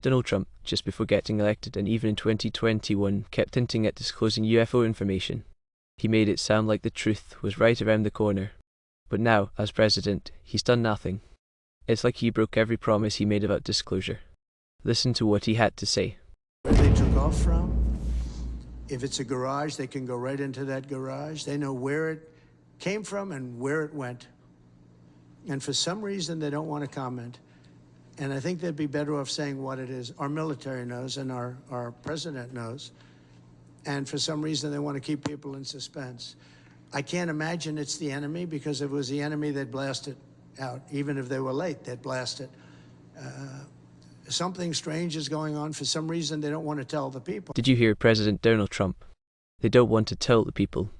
Donald Trump, just before getting elected and even in 2021, kept hinting at disclosing UFO information. He made it sound like the truth was right around the corner. But now, as president, he's done nothing. It's like he broke every promise he made about disclosure. Listen to what he had to say. Where they took off from, if it's a garage, they can go right into that garage. They know where it came from and where it went. And for some reason, they don't want to comment. And I think they'd be better off saying what it is. Our military knows and our president knows. And for some reason, they want to keep people in suspense. I can't imagine it's the enemy, because if it was the enemy, they'd blast it out. Even if they were late, they'd blast it. Something strange is going on. For some reason, they don't want to tell the people. Did you hear President Donald Trump? They don't want to tell the people.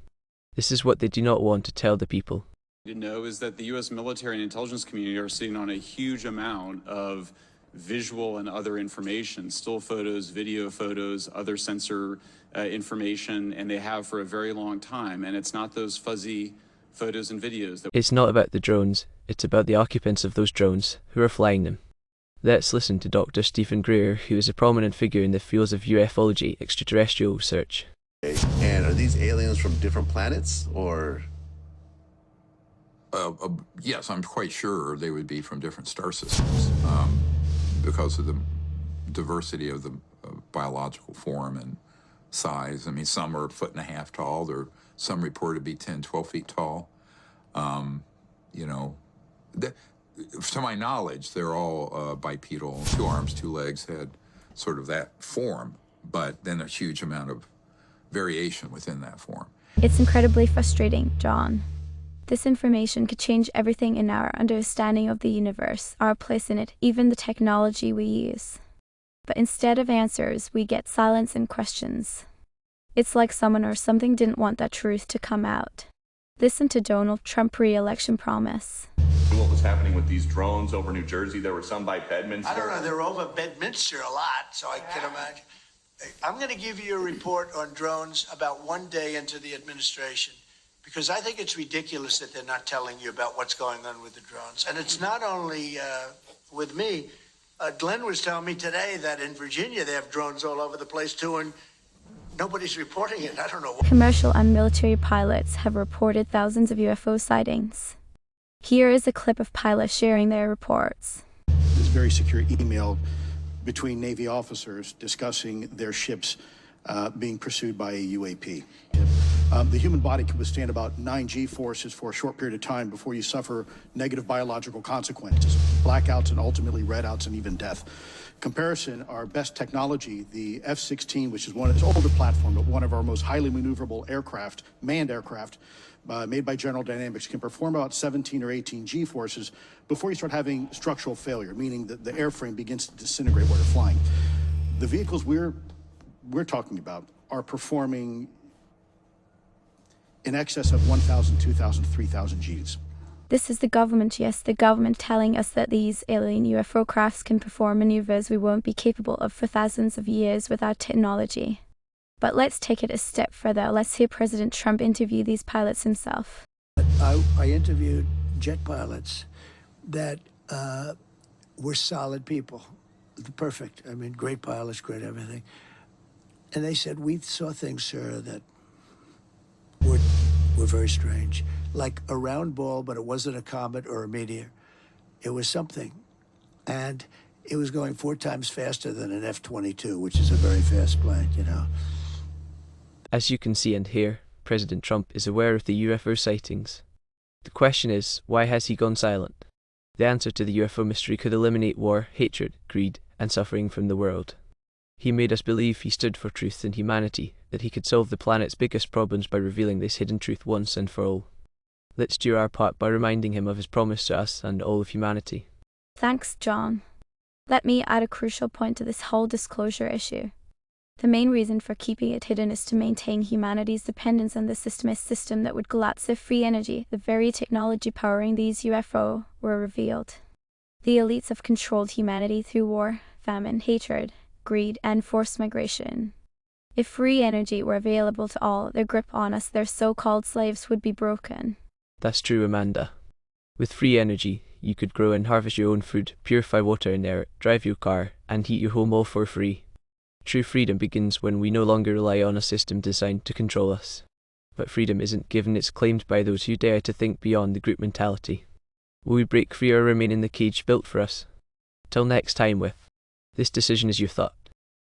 This is what they do not want to tell the people. To know is that the U.S. military and intelligence community are sitting on a huge amount of visual and other information, still photos, video photos, other sensor information, and they have for a very long time. And it's not those fuzzy photos and videos. It's not about the drones. It's about the occupants of those drones who are flying them. Let's listen to Dr. Stephen Greer, who is a prominent figure in the fields of ufology, extraterrestrial research. And are these aliens from different planets, or? Yes, I'm quite sure they would be from different star systems because of the diversity of the biological form and size. I mean, some are 1.5 feet tall. Some reported to be 10, 12 feet tall. You know, to my knowledge, they're all bipedal, 2 arms, 2 legs, had sort of that form, but then a huge amount of variation within that form. It's incredibly frustrating, John. This information could change everything in our understanding of the universe, our place in it, even the technology we use. But instead of answers, we get silence and questions. It's like someone or something didn't want that truth to come out. Listen to Donald Trump re-election promise. What was happening with these drones over New Jersey? There were some by Bedminster. I don't know. They're over Bedminster a lot, so I can imagine. I'm going to give you a report on drones about 1 day into the administration, because I think it's ridiculous that they're not telling you about what's going on with the drones. And it's not only with me. Glenn was telling me today that in Virginia they have drones all over the place too, and nobody's reporting it. I don't know. Commercial and military pilots have reported thousands of UFO sightings. Here is a clip of pilots sharing their reports. This very secure email between Navy officers discussing their ships being pursued by a UAP. The human body can withstand about 9 G-forces for a short period of time before you suffer negative biological consequences, blackouts and ultimately redouts and even death. Comparison, our best technology, the F-16, which is its older platform, but one of our most highly maneuverable aircraft, manned aircraft, made by General Dynamics, can perform about 17 or 18 G-forces before you start having structural failure, meaning that the airframe begins to disintegrate while you're flying. The vehicles we're talking about are performing in excess of 1,000, 2,000, 3,000 Gs. This is the government, yes, the government telling us that these alien UFO crafts can perform maneuvers we won't be capable of for thousands of years without technology. But let's take it a step further. Let's hear President Trump interview these pilots himself. I interviewed jet pilots that were solid people. Perfect. I mean, great pilots, great everything. And they said, we saw things, sir, that were very strange. Like a round ball, but it wasn't a comet or a meteor. It was something. And it was going 4 times faster than an F-22, which is a very fast plane, you know. As you can see and hear, President Trump is aware of the UFO sightings. The question is, why has he gone silent? The answer to the UFO mystery could eliminate war, hatred, greed, and suffering from the world. He made us believe he stood for truth and humanity, that he could solve the planet's biggest problems by revealing this hidden truth once and for all. Let's do our part by reminding him of his promise to us and all of humanity. Thanks, John. Let me add a crucial point to this whole disclosure issue. The main reason for keeping it hidden is to maintain humanity's dependence on the system that would collapse if free energy, the very technology powering these UFO, were revealed. The elites have controlled humanity through war, famine, hatred, greed, and forced migration. If free energy were available to all, their grip on us, their so-called slaves, would be broken. That's true, Amanda. With free energy, you could grow and harvest your own food, purify water in air, drive your car, and heat your home all for free. True freedom begins when we no longer rely on a system designed to control us. But freedom isn't given, it's claimed by those who dare to think beyond the group mentality. Will we break free or remain in the cage built for us? Till next time with This Decision Is Your Thought.